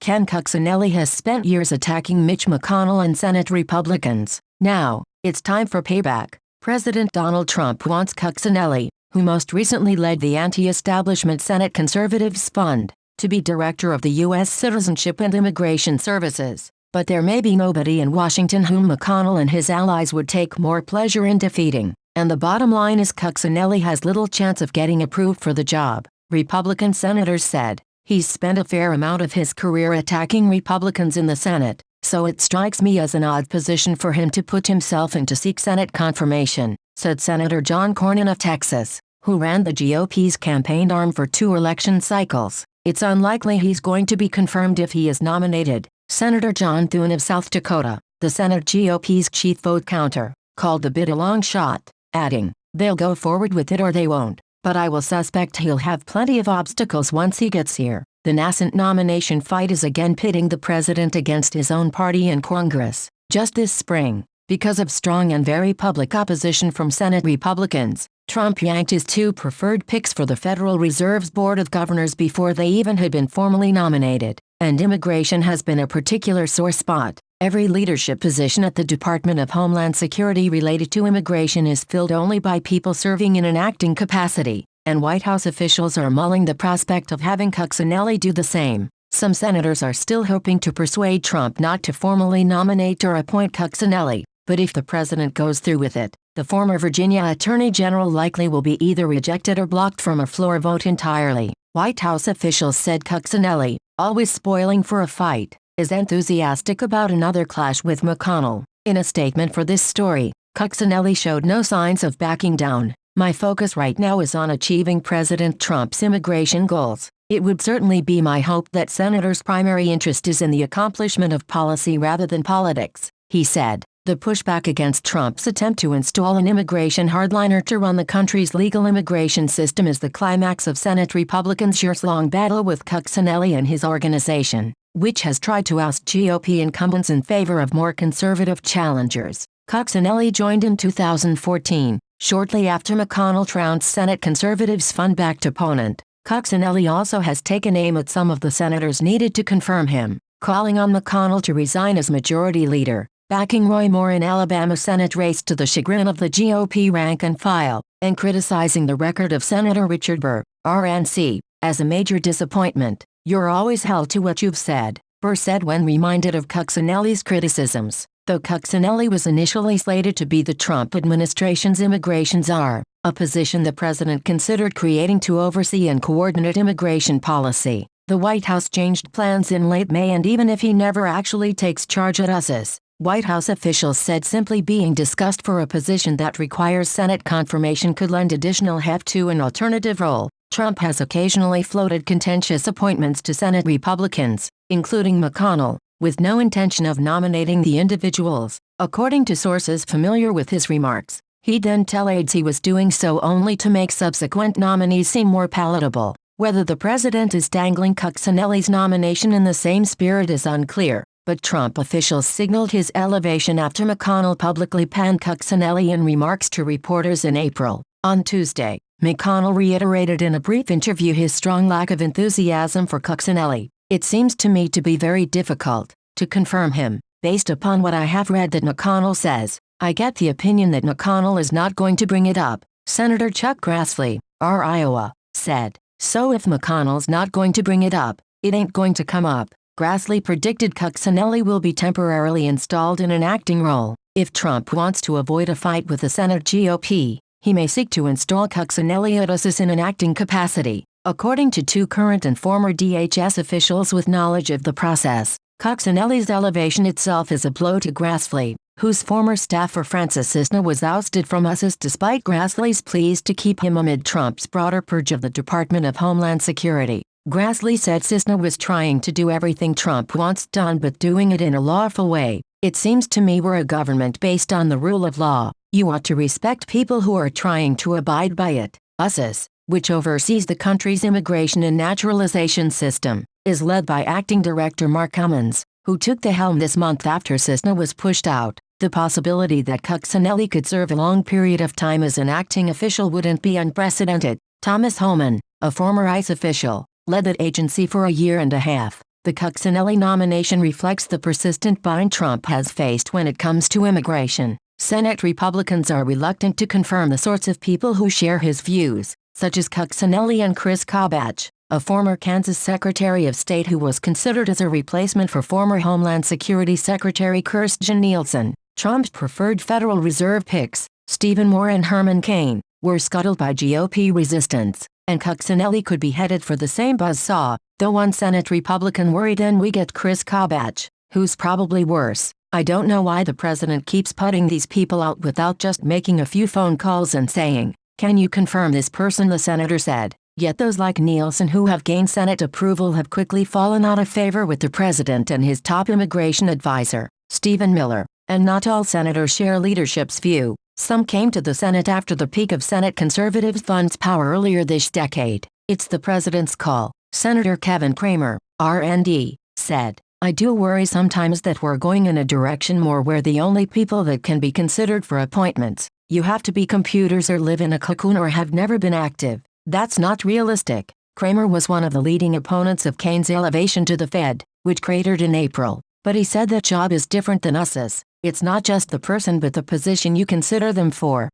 Ken Cuccinelli has spent years attacking Mitch McConnell and Senate Republicans. Now, it's time for payback. President Donald Trump wants Cuccinelli, who most recently led the anti-establishment Senate Conservatives Fund, to be director of the U.S. Citizenship and Immigration Services. But there may be nobody in Washington whom McConnell and his allies would take more pleasure in defeating. And the bottom line is Cuccinelli has little chance of getting approved for the job, Republican senators said. He's spent a fair amount of his career attacking Republicans in the Senate, so it strikes me as an odd position for him to put himself in to seek Senate confirmation, said Senator John Cornyn of Texas, who ran the GOP's campaign arm for 2 election cycles. It's unlikely he's going to be confirmed if he is nominated, Senator John Thune of South Dakota, the Senate GOP's chief vote counter, called the bid a long shot, adding, "They'll go forward with it or they won't. But I will suspect he'll have plenty of obstacles once he gets here." The nascent nomination fight is again pitting the president against his own party in Congress. Just this spring, because of strong and very public opposition from Senate Republicans, Trump yanked his 2 preferred picks for the Federal Reserve's Board of Governors before they even had been formally nominated. And immigration has been a particular sore spot. Every leadership position at the Department of Homeland Security related to immigration is filled only by people serving in an acting capacity, and White House officials are mulling the prospect of having Cuccinelli do the same. Some senators are still hoping to persuade Trump not to formally nominate or appoint Cuccinelli, but if the president goes through with it, the former Virginia Attorney General likely will be either rejected or blocked from a floor vote entirely. White House officials said Cuccinelli, always spoiling for a fight, is enthusiastic about another clash with McConnell. In a statement for this story, Cuccinelli showed no signs of backing down. "My focus right now is on achieving President Trump's immigration goals. It would certainly be my hope that senators' primary interest is in the accomplishment of policy rather than politics," he said. The pushback against Trump's attempt to install an immigration hardliner to run the country's legal immigration system is the climax of Senate Republicans' years-long battle with Cuccinelli and his organization, which has tried to oust GOP incumbents in favor of more conservative challengers. Cuccinelli joined in 2014, shortly after McConnell trounced Senate Conservatives' fund-backed opponent. Cuccinelli also has taken aim at some of the senators needed to confirm him, calling on McConnell to resign as majority leader, backing Roy Moore in Alabama's Senate race to the chagrin of the GOP rank and file, and criticizing the record of Senator Richard Burr, RNC, as a major disappointment. "You're always held to what you've said," Burr said when reminded of Cuccinelli's criticisms. Though Cuccinelli was initially slated to be the Trump administration's immigration czar, a position the president considered creating to oversee and coordinate immigration policy, the White House changed plans in late May, and even if he never actually takes charge at USCIS, White House officials said simply being discussed for a position that requires Senate confirmation could lend additional heft to an alternative role. Trump has occasionally floated contentious appointments to Senate Republicans, including McConnell, with no intention of nominating the individuals, according to sources familiar with his remarks. He'd then tell aides he was doing so only to make subsequent nominees seem more palatable. Whether the president is dangling Cuccinelli's nomination in the same spirit is unclear, but Trump officials signaled his elevation after McConnell publicly panned Cuccinelli in remarks to reporters in April. On Tuesday, McConnell reiterated in a brief interview his strong lack of enthusiasm for Cuccinelli. "It seems to me to be very difficult to confirm him, based upon what I have read that McConnell says. I get the opinion that McConnell is not going to bring it up," Senator Chuck Grassley, R. Iowa, said. "So if McConnell's not going to bring it up, it ain't going to come up." Grassley predicted Cuccinelli will be temporarily installed in an acting role. If Trump wants to avoid a fight with the Senate GOP, he may seek to install Cuccinelli at USCIS in an acting capacity, according to 2 current and former DHS officials with knowledge of the process. Cuccinelli's elevation itself is a blow to Grassley, whose former staffer Francis Cisna was ousted from USCIS despite Grassley's pleas to keep him amid Trump's broader purge of the Department of Homeland Security. Grassley said Cisna was trying to do everything Trump wants done but doing it in a lawful way. "It seems to me we're a government based on the rule of law. You ought to respect people who are trying to abide by it." USCIS, which oversees the country's immigration and naturalization system, is led by Acting Director Mark Cummins, who took the helm this month after Cisna was pushed out. The possibility that Cuccinelli could serve a long period of time as an acting official wouldn't be unprecedented. Thomas Homan, a former ICE official, led that agency for a year and a half. The Cuccinelli nomination reflects the persistent bind Trump has faced when it comes to immigration. Senate Republicans are reluctant to confirm the sorts of people who share his views, such as Cuccinelli and Chris Kobach, a former Kansas Secretary of State who was considered as a replacement for former Homeland Security Secretary Kirstjen Nielsen. Trump's preferred Federal Reserve picks, Stephen Moore and Herman Cain, were scuttled by GOP resistance, and Cuccinelli could be headed for the same buzzsaw, though one Senate Republican worried and we get Chris Kobach, who's probably worse. I don't know why the president keeps putting these people out without just making a few phone calls and saying, "Can you confirm this person?" the senator said. Yet those like Nielsen who have gained Senate approval have quickly fallen out of favor with the president and his top immigration advisor, Stephen Miller. And not all senators share leadership's view. Some came to the Senate after the peak of Senate conservatives' funds power earlier this decade. "It's the president's call," Senator Kevin Cramer, RND, said. "I do worry sometimes that we're going in a direction more where the only people that can be considered for appointments, you have to be computers or live in a cocoon or have never been active. That's not realistic." Cramer was one of the leading opponents of Kane's elevation to the Fed, which cratered in April. But he said that job is different than US's. It's not just the person but the position you consider them for.